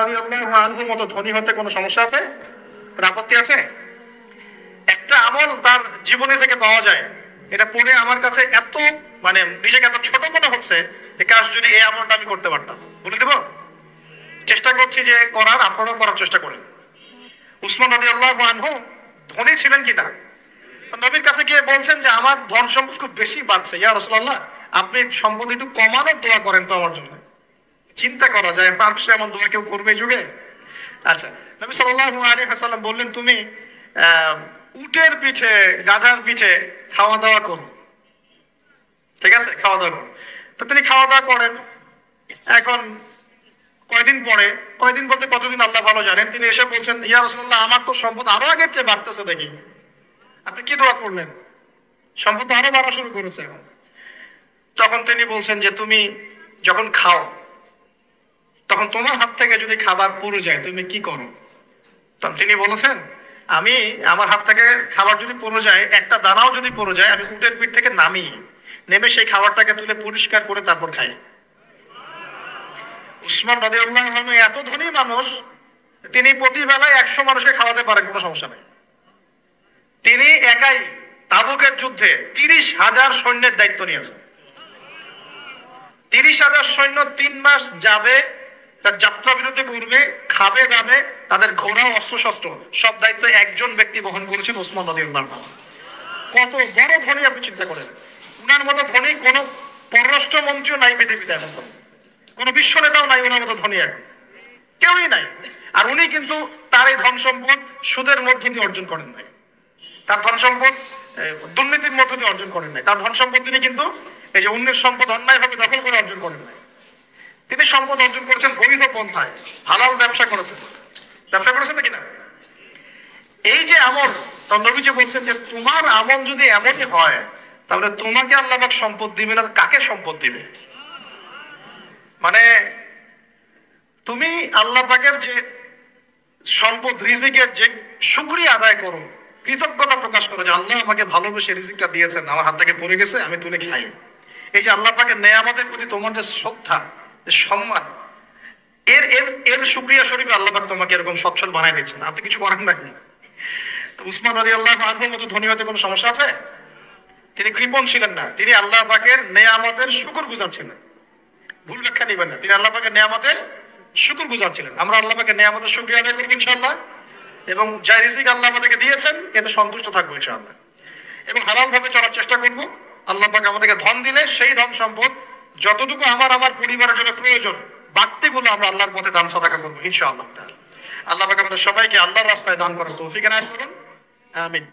রাদিয়াল্লাহু আনহুর মতো ধনী হতে কোনো সমস্যা আছে? আপত্তি আছে? একটা আমল তার জীবনে থেকে পাওয়া যায়, এটা পড়ে আমার কাছে এত নিজেকে এত ছোট মনে হচ্ছে যে কাশ যদি এই আমলটা আমি করতে পারতাম। বলে দেবো, চেষ্টা করছি যে করার, আপনারাও করার চেষ্টা করেন। উসমান রাদিয়াল্লাহু আনহু ধনী ছিলেন কিনা, নবীর কাছে গিয়ে বলছেন যে আমার ধন সম্পদ খুব বেশি বাড়ছে, ইয়া রাসূলুল্লাহ আপনি সম্পদ একটু কমানোর দোয়া করেন তো আমার জন্য। চিন্তা করা যায় মানুষ এমন দোয়া কেউ করবে যুগে? আচ্ছা, নবী সাল্লাল্লাহু আলাইহি ওয়াসাল্লাম বললেন তুমি উটের পিঠে, গাধার পিঠে খাওয়া দাওয়া করো, ঠিক আছে, খাওয়া দাওয়া করো। তো তিনি খাওয়া দাওয়া করেন। এখন কয়দিন পরে, কয়দিন বলতে কতদিন আল্লাহ ভালো জানেন, তিনি এসে বলছেন ইয়া রাসূলুল্লাহ আমার তো সম্পদ আরো আগের চেয়ে বাড়তেছে, দেখি আপনি কি দোয়া করলেন, সম্পদ আরো বাড়া শুরু করেছে এখন। তখন তিনি বলছেন যে তুমি যখন খাও তখন তোমার হাত থেকে যদি খাবার পড়ে যায় তুমি কি করো? তখন তিনি বলেছেন আমি, আমার হাত থেকে খাবার যদি পড়ে যায়, একটা দানাও যদি পড়ে যায়, আমি উটের পিঠ থেকে নামি, নেমে সেই খাবারটাকে তুলে পরিষ্কার করে তারপর খাই। উসমান রাদিয়াল্লাহু আনহু এত ধনী মানুষ, তিনি প্রতি বেলায় 100 মানুষকে খাওয়াতে পারেন, কোনো সমস্যা নেই। তিনি একাই তাবুকের যুদ্ধে 30,000 সৈন্যের দায়িত্ব নিয়েছেন। 30,000 সৈন্য 3 মাস যাবে, তার যাত্রা বিরতি করবে, খাবে দাবে, তাদের ঘোড়া অস্ত্রশস্ত্র সব দায়িত্ব একজন ব্যক্তি বহন করেছেন, ওসমান রাদিয়াল্লাহু আনহু। কত বড় ধনী আপনি চিন্তা করেন। উনার মতো ধনী কোন পররাষ্ট্রমন্ত্রীও নাই পৃথিবীতে, এখন কোন বিশ্ব নেতাও নাই ওনার মতো ধনী, এখন কেউই নাই। আর উনি কিন্তু তার এই ধন সম্পদ সুদের মধ্য দিয়ে অর্জন করেন নাই, তার ধন সম্পদ দুর্নীতির মধ্য দিয়ে অর্জন করেন নাই। তার ধন সম্পদ তিনি কিন্তু এই যে অন্যের সম্পদ অন্যায়ভাবে দখল করে অর্জন করেন নাই। তিনি সম্পদ অর্জন করেছেন বৈধ পন্থায়, হালাল ব্যবসা করেছেন। ব্যবসা করেছেন নাকি না? এই যে আমল, নবীজি বলছেন যে তোমার আমল যদি এমনই হয় তাহলে তোমাকে আল্লাহ পাক সম্পদ দিবে না, কাকে সম্পদ দিবে? তুমি আল্লাহ পাকের যে সম্পদ, রিজিকের যে শুকরিয়া আদায় করো, কৃতজ্ঞতা প্রকাশ করো যে আল্লাহ আমাকে ভালোবেসে রিজিকটা দিয়েছেন, আমার হাত থেকে পড়ে গেছে, আমি তুলে খাই। এই যে আল্লাহ পাকের নেয়ামতের প্রতি তোমার যে শ্রদ্ধা, যে সম্মান, এর এর এর শুকরিয়া স্বরূপে আল্লাহ পাক তোমাকে এরকম সচ্ছল বানাই দিয়েছেন, আপনি কিছু করেন নাই। তো উসমান রাদিয়াল্লাহু আনহুর মতো ধনী হতে কোনো সমস্যা আছে? তিনি কৃপণ ছিলেন না, তিনি আল্লাহ পাকের নেয়ামতের শুকরগুজার ছিলেন। ভুল ব্যাখ্যা নেবেন না, তিনি আল্লাহ পাকের নেয়ামতের শুকরগুজার ছিলেন। আমরা আল্লাহ পাকের নেয়ামতের শুকরিয়া আদায় করব ইনশাআল্লাহ, এবং যা রিজিক আল্লাহ আমাদেরকে দিয়েছেন এতে সন্তুষ্ট থাকবো ইনশাআল্লাহ, এবং হালাল ভাবে চলার চেষ্টা করব। আল্লাহ পাক আমাদেরকে ধন দিলে সেই ধন সম্পদ যতটুকু আমার পরিবারের জন্য প্রয়োজন, বাড়তিগুলো আমরা আল্লাহর পথে দান সাদাকা করবো ইনশাআল্লাহ। আল্লাহ পাক আমাদের সবাইকে আল্লাহর রাস্তায় দান করার তৌফিক এনায়েত করুন, আমিন।